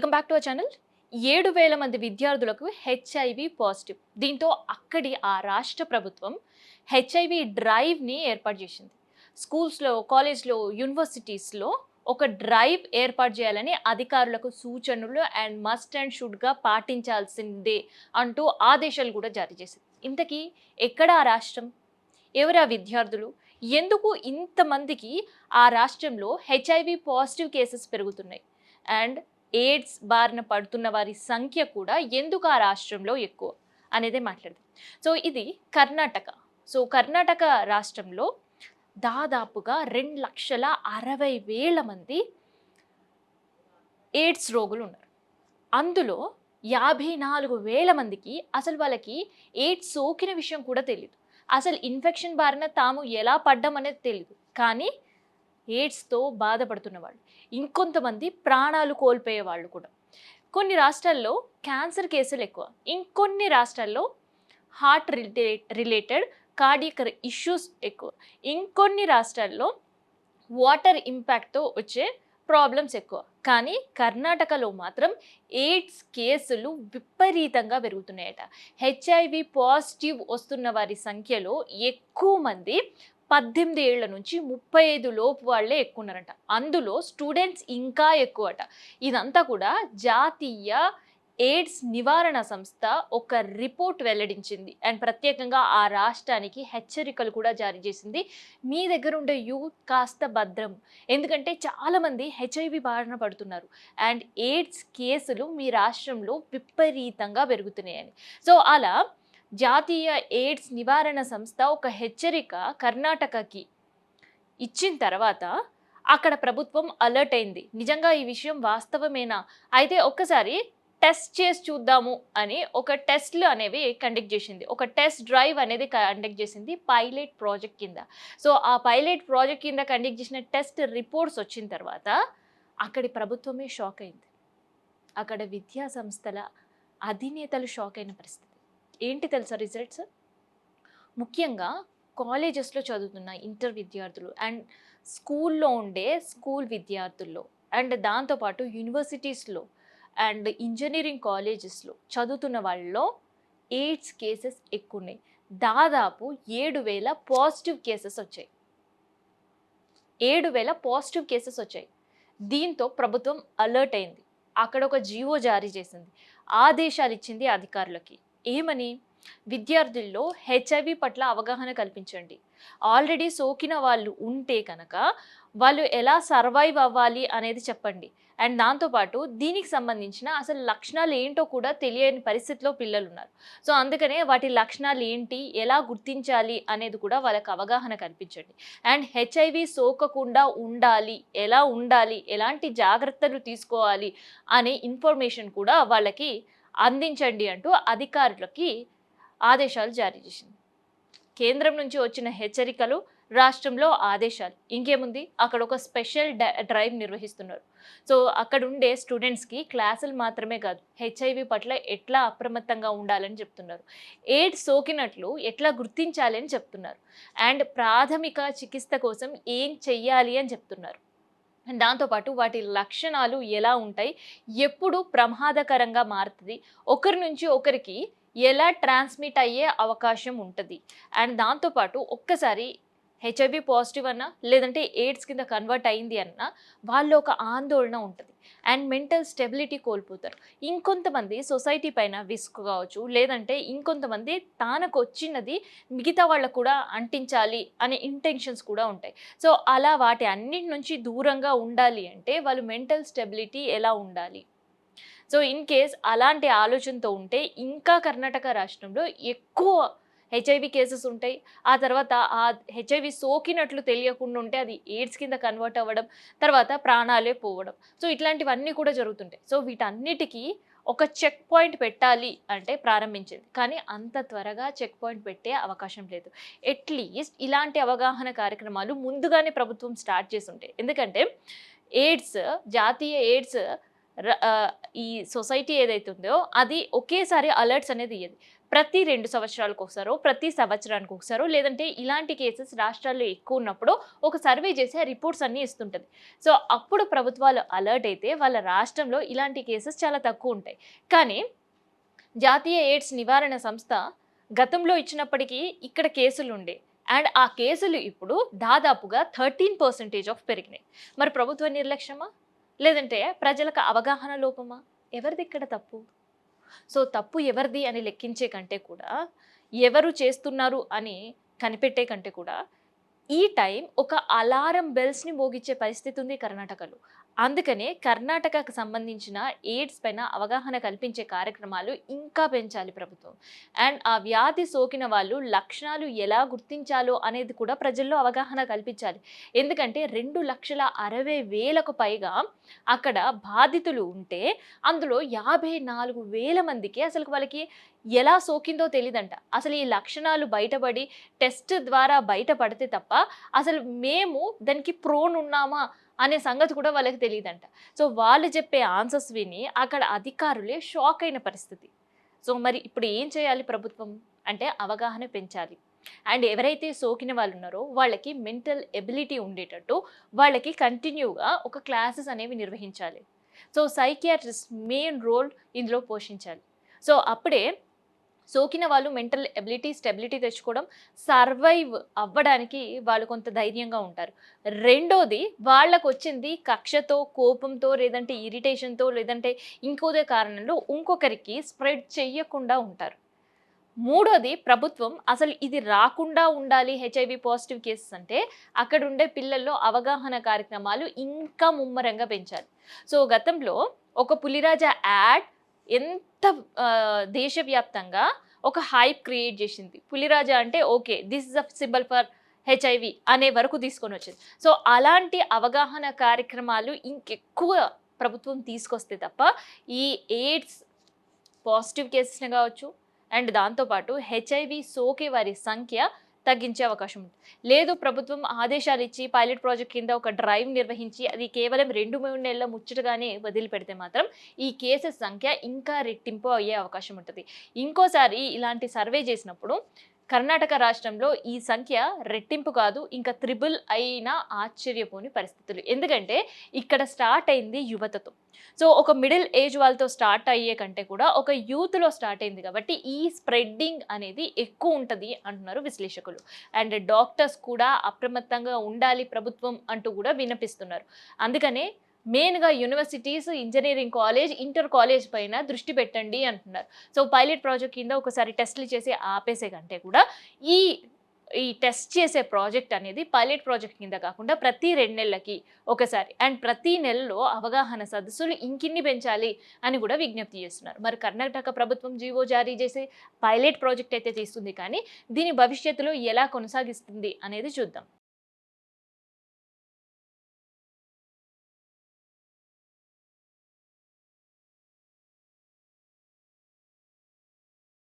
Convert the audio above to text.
Welcome back to our channel. 7,000 మంది విద్యార్థులకు HIV positive. దీంతో అక్కడి ఆ రాష్ట్ర ప్రభుత్వం హెచ్ఐవి డ్రైవ్ని ఏర్పాటు చేసింది. స్కూల్స్లో, కాలేజ్లో, యూనివర్సిటీస్లో ఒక డ్రైవ్ ఏర్పాటు చేయాలని అధికారులకు సూచనలు అండ్ మస్ట్ అండ్ షుడ్గా పాటించాల్సిందే అంటూ ఆదేశాలు కూడా జారీ చేసింది. ఇంతకీ ఎక్కడ ఆ రాష్ట్రం, ఎవరు ఆ విద్యార్థులు, ఎందుకు ఇంతమందికి ఆ రాష్ట్రంలో హెచ్ఐవి పాజిటివ్ కేసెస్ పెరుగుతున్నాయి అండ్ ఎయిడ్స్ బారిన పడుతున్న వారి సంఖ్య కూడా ఎందుకు ఆ రాష్ట్రంలో ఎక్కువ అనేదే మాట్లాడదాం. సో ఇది కర్ణాటక. కర్ణాటక రాష్ట్రంలో దాదాపుగా 2,60,000 మంది ఎయిడ్స్ రోగులు ఉన్నారు. అందులో 54,000 మందికి అసలు వాళ్ళకి ఎయిడ్స్ సోకిన విషయం కూడా తెలియదు. అసలు ఇన్ఫెక్షన్ బారిన తాము ఎలా పడ్డం అనేది తెలియదు. కానీ ఎయిడ్స్తో బాధపడుతున్న వాళ్ళు, ఇంకొంతమంది ప్రాణాలు కోల్పోయే వాళ్ళు కూడా. కొన్ని రాష్ట్రాల్లో క్యాన్సర్ కేసులు ఎక్కువ, ఇంకొన్ని రాష్ట్రాల్లో హార్ట్ రిలేటెడ్ కార్డియక్ ఇష్యూస్ ఎక్కువ, ఇంకొన్ని రాష్ట్రాల్లో వాటర్ ఇంపాక్ట్తో వచ్చే ప్రాబ్లమ్స్ ఎక్కువ. కానీ కర్ణాటకలో మాత్రం ఎయిడ్స్ కేసులు విపరీతంగా పెరుగుతున్నాయట. హెచ్ఐవి పాజిటివ్ వస్తున్న వారి సంఖ్యలో ఎక్కువ మంది 18 ఏళ్ల నుంచి 35 లోపు వాళ్ళే ఎక్కువ ఉన్నారంట. అందులో స్టూడెంట్స్ ఇంకా ఎక్కువట. ఇదంతా కూడా జాతీయ ఎయిడ్స్ నివారణ సంస్థ ఒక రిపోర్ట్ వెల్లడించింది అండ్ ప్రత్యేకంగా ఆ రాష్ట్రానికి హెచ్చరికలు కూడా జారీ చేసింది. మీ దగ్గర ఉండే యూత్ కాస్త భద్రం, ఎందుకంటే చాలామంది హెచ్ఐవి బారిన పడుతున్నారు అండ్ ఎయిడ్స్ కేసులు మీ రాష్ట్రంలో విపరీతంగా పెరుగుతున్నాయని. సో అలా జాతీయ ఎయిడ్స్ నివారణ సంస్థ ఒక హెచ్చరిక కర్ణాటకకి ఇచ్చిన తర్వాత అక్కడ ప్రభుత్వం అలర్ట్ అయింది. నిజంగా ఈ విషయం వాస్తవమేనా, అయితే ఒక్కసారి టెస్ట్ చేసి చూద్దాము అని ఒక టెస్ట్లు అనేవి కండక్ట్ చేసింది. ఒక టెస్ట్ డ్రైవ్ అనేది కండక్ట్ చేసింది పైలట్ ప్రాజెక్ట్ కింద. సో ఆ పైలట్ ప్రాజెక్ట్ కింద కండక్ట్ చేసిన టెస్ట్ రిపోర్ట్స్ వచ్చిన తర్వాత అక్కడి ప్రభుత్వమే షాక్ అయింది. అక్కడ విద్యా సంస్థల అధినేతలు షాక్ అయిన పరిస్థితి. ఏంటి తెలుసా రిజల్ట్స్? ముఖ్యంగా కాలేజెస్లో చదువుతున్న ఇంటర్ విద్యార్థులు అండ్ స్కూల్లో ఉండే స్కూల్ విద్యార్థుల్లో అండ్ దాంతోపాటు యూనివర్సిటీస్లో అండ్ ఇంజనీరింగ్ కాలేజెస్లో చదువుతున్న వాళ్ళలో ఎయిడ్స్ కేసెస్ ఎక్కువ ఉన్నాయి. దాదాపు 7,000 పాజిటివ్ కేసెస్ వచ్చాయి. 7,000 పాజిటివ్ కేసెస్ వచ్చాయి. దీంతో ప్రభుత్వం అలర్ట్ అయింది. అక్కడ ఒక జీవో జారీ చేసింది, ఆదేశాలు ఇచ్చింది అధికారులకి. ఏమని? విద్యార్థుల్లో హెచ్ఐవి పట్ల అవగాహన కల్పించండి. ఆల్రెడీ సోకిన వాళ్ళు ఉంటే కనుక వాళ్ళు ఎలా సర్వైవ్ అవ్వాలి అనేది చెప్పండి. అండ్ దాంతోపాటు దీనికి సంబంధించిన అసలు లక్షణాలు ఏంటో కూడా తెలియని పరిస్థితిలో పిల్లలు ఉన్నారు. సో అందుకనే వాటి లక్షణాలు ఏంటి, ఎలా గుర్తించాలి అనేది కూడా వాళ్ళకి అవగాహన కల్పించండి. అండ్ హెచ్ఐవి సోకకుండా ఉండాలి, ఎలా ఉండాలి, ఎలాంటి జాగ్రత్తలు తీసుకోవాలి అనే ఇన్ఫర్మేషన్ కూడా వాళ్ళకి అందించండి అంటూ అధికారులకి ఆదేశాలు జారీ చేసింది. కేంద్రం నుంచి వచ్చిన హెచ్చరికలు, రాష్ట్రంలో ఆదేశాలు. ఇంకేముంది, అక్కడ ఒక స్పెషల్ డ్రైవ్ నిర్వహిస్తున్నారు. సో అక్కడ ఉండే స్టూడెంట్స్కి క్లాసులు మాత్రమే కాదు, హెచ్ఐవి పట్ల ఎట్లా అప్రమత్తంగా ఉండాలని చెప్తున్నారు, ఎయిడ్స్ సోకినట్లు ఎట్లా గుర్తించాలి అని చెప్తున్నారు, అండ్ ప్రాథమిక చికిత్స కోసం ఏం చెయ్యాలి అని చెప్తున్నారు. దాంతోపాటు వాటి లక్షణాలు ఎలా ఉంటాయి, ఎప్పుడు ప్రమాదకరంగా మారుతుంది, ఒకరి నుంచి ఒకరికి ఎలా ట్రాన్స్మిట్ అయ్యే అవకాశం ఉంటుంది, అండ్ దాంతోపాటు ఒక్కసారి హెచ్ఐవి పాజిటివ్ అన్నా లేదంటే ఎయిడ్స్ కింద కన్వర్ట్ అయింది అన్నా వాళ్ళు ఒక ఆందోళన ఉంటుంది అండ్ మెంటల్ స్టెబిలిటీ కోల్పోతారు. ఇంకొంతమంది సొసైటీ పైన విసుగు కావచ్చు, లేదంటే ఇంకొంతమంది తనకు వచ్చినది మిగతా వాళ్ళకు కూడా అంటించాలి అనే ఇంటెన్షన్స్ కూడా ఉంటాయి. సో అలా వాటి అన్నిటి నుంచి దూరంగా ఉండాలి అంటే వాళ్ళు మెంటల్ స్టెబిలిటీ ఎలా ఉండాలి. సో ఇన్ కేస్ అలాంటి ఆలోచనతో ఉంటే ఇంకా కర్ణాటక రాష్ట్రంలో ఎక్కువ హెచ్ఐవి కేసెస్ ఉంటాయి. ఆ తర్వాత ఆ హెచ్ఐవి సోకినట్లు తెలియకుండా ఉంటే అది ఎయిడ్స్ కింద కన్వర్ట్ అవ్వడం, తర్వాత ప్రాణాలే పోవడం. సో ఇట్లాంటివన్నీ కూడా జరుగుతుంటాయి. సో వీటన్నిటికీ ఒక చెక్ పాయింట్ పెట్టాలి అంటే ప్రారంభించింది. కానీ అంత త్వరగా చెక్ పాయింట్ పెట్టే అవకాశం లేదు. అట్లీస్ట్ ఇలాంటి అవగాహన కార్యక్రమాలు ముందుగానే ప్రభుత్వం స్టార్ట్ చేసి ఉంటాయి. ఎందుకంటే ఎయిడ్స్, జాతీయ ఎయిడ్స్ ఈ సొసైటీ ఏదైతే ఉందో అది ఒకేసారి అలర్ట్స్ అనేది ఇయ్యదు. ప్రతి 2 సంవత్సరాలకు ఒకసారో, ప్రతి సంవత్సరానికి ఒకసారో, లేదంటే ఇలాంటి కేసెస్ రాష్ట్రాల్లో ఎక్కువ ఉన్నప్పుడు ఒక సర్వే చేసి ఆ రిపోర్ట్స్ అన్నీ ఇస్తుంటది. సో అప్పుడు ప్రభుత్వాలు అలర్ట్ అయితే వాళ్ళ రాష్ట్రంలో ఇలాంటి కేసెస్ చాలా తక్కువ ఉంటాయి. కానీ జాతీయ ఎయిడ్స్ నివారణ సంస్థ గతంలో ఇచ్చినప్పటికీ ఇక్కడ కేసులుండే. అండ్ ఆ కేసులు ఇప్పుడు దాదాపుగా 13% ఆఫ్ పెరిగినాయి. మరి ప్రభుత్వ నిర్లక్ష్యమా? లేదంటే ప్రజలకు అవగాహన లోపమా? ఎవరిది ఇక్కడ తప్పు? సో తప్పు ఎవరిది అని లెక్కించే కంటే కూడా, ఎవరు చేస్తున్నారు అని కనిపెట్టే కంటే కూడా, ఈ టైం ఒక అలారం బెల్స్‌ని మోగించే పరిస్థితి ఉంది కర్ణాటకలో. అందుకనే కర్ణాటకకు సంబంధించిన ఎయిడ్స్ పైన అవగాహన కల్పించే కార్యక్రమాలు ఇంకా పెంచాలి ప్రభుత్వం. అండ్ ఆ వ్యాధి సోకిన వాళ్ళు లక్షణాలు ఎలా గుర్తించాలో అనేది కూడా ప్రజల్లో అవగాహన కల్పించాలి. ఎందుకంటే 2,60,000కు పైగా అక్కడ బాధితులు ఉంటే, అందులో 54,000 మందికి అసలు వాళ్ళకి ఎలా సోకిందో తెలీదంట. అసలు ఈ లక్షణాలు బయటపడి టెస్ట్ ద్వారా బయటపడితే తప్ప అసలు మేము దానికి ప్రోన్ ఉన్నామా అనే సంగతి కూడా వాళ్ళకి తెలీదంట. సో వాళ్ళు చెప్పే ఆన్సర్స్ విని అక్కడ అధికారులే షాక్ అయిన పరిస్థితి. సో మరి ఇప్పుడు ఏం చేయాలి ప్రభుత్వం అంటే అవగాహన పెంచాలి. అండ్ ఎవరైతే సోకిన వాళ్ళు ఉన్నారో వాళ్ళకి మెంటల్ ఎబిలిటీ ఉండేటట్టు వాళ్ళకి కంటిన్యూగా ఒక క్లాసెస్ అనేవి నిర్వహించాలి. సో సైకియాట్రిస్ట్ మెయిన్ రోల్ ఇందులో పోషించాలి. సో అప్పుడే సోకిన వాళ్ళు మెంటల్ ఎబిలిటీ, స్టెబిలిటీ తెచ్చుకోవడం, సర్వైవ్ అవ్వడానికి వాళ్ళు కొంత ధైర్యంగా ఉంటారు. రెండోది వాళ్ళకొచ్చింది కక్షతో, కోపంతో, లేదంటే ఇరిటేషన్‌తో, లేదంటే ఇంకోదే కారణంలో ఇంకొకరికి స్ప్రెడ్ చెయ్యకుండా ఉంటారు. మూడోది ప్రభుత్వం అసలు ఇది రాకుండా ఉండాలి హెచ్ఐవి పాజిటివ్ కేసెస్ అంటే అక్కడుండే పిల్లల్లో అవగాహన కార్యక్రమాలు ఇంకా ముమ్మరంగా పెంచాలి. సో గతంలో ఒక పులిరాజా యాడ్ ఎంత దేశవ్యాప్తంగా ఒక హైప్ క్రియేట్ చేసింది. పులిరాజా అంటే okay, this is a symbol for HIV అనే వరకు తీసుకొని వచ్చింది. సో అలాంటి అవగాహన కార్యక్రమాలు ఇంకెక్కువ ప్రభుత్వం తీసుకొస్తే తప్ప ఈ ఎయిడ్స్ పాజిటివ్ కేసెస్ని కావచ్చు, అండ్ దాంతోపాటు హెచ్ఐవి సోకే వారి సంఖ్య తగ్గించే అవకాశం ఉంది. లేదు ప్రభుత్వం ఆదేశాలు ఇచ్చి పైలట్ ప్రాజెక్ట్ కింద ఒక డ్రైవ్ నిర్వహించి అది కేవలం 2-3 నెలల ముచ్చటగానే వదిలిపెడితే మాత్రం ఈ కేసెస్ సంఖ్య ఇంకా రెట్టింపు అయ్యే అవకాశం ఉంటుంది. ఇంకోసారి ఇలాంటి సర్వే చేసినప్పుడు కర్ణాటక రాష్ట్రంలో ఈ సంఖ్య రెట్టింపు కాదు, ఇంకా త్రిబుల్ అయినా ఆశ్చర్యపోని పరిస్థితులు. ఎందుకంటే ఇక్కడ స్టార్ట్ అయింది యువతతో. సో ఒక మిడిల్ ఏజ్ వాళ్ళతో స్టార్ట్ అయ్యే కంటే కూడా ఒక యూత్లో స్టార్ట్ అయింది కాబట్టి ఈ స్ప్రెడ్డింగ్ అనేది ఎక్కువ ఉంటుంది అంటున్నారు విశ్లేషకులు. అండ్ డాక్టర్స్ కూడా అప్రమత్తంగా ఉండాలి ప్రభుత్వం అంటూ కూడా విన్నపిస్తున్నారు. అందుకనే మెయిన్గా universities, engineering college, inter college పైన దృష్టి పెట్టండి అంటున్నారు. సో పైలట్ ప్రాజెక్ట్ కింద ఒకసారి టెస్టులు చేసి ఆపేసే కంటే కూడా ఈ ఈ టెస్ట్ చేసే ప్రాజెక్ట్ అనేది పైలట్ ప్రాజెక్ట్ కింద కాకుండా ప్రతి 2 నెలలకి ఒకసారి అండ్ ప్రతి నెలలో అవగాహన సదస్సులు ఇంకిన్ని పెంచాలి అని కూడా విజ్ఞప్తి చేస్తున్నారు. మరి కర్ణాటక ప్రభుత్వం జీవో జారీ చేసి పైలట్ ప్రాజెక్ట్ అయితే తీస్తుంది, కానీ దీని భవిష్యత్తులో ఎలా కొనసాగిస్తుంది అనేది చూద్దాం.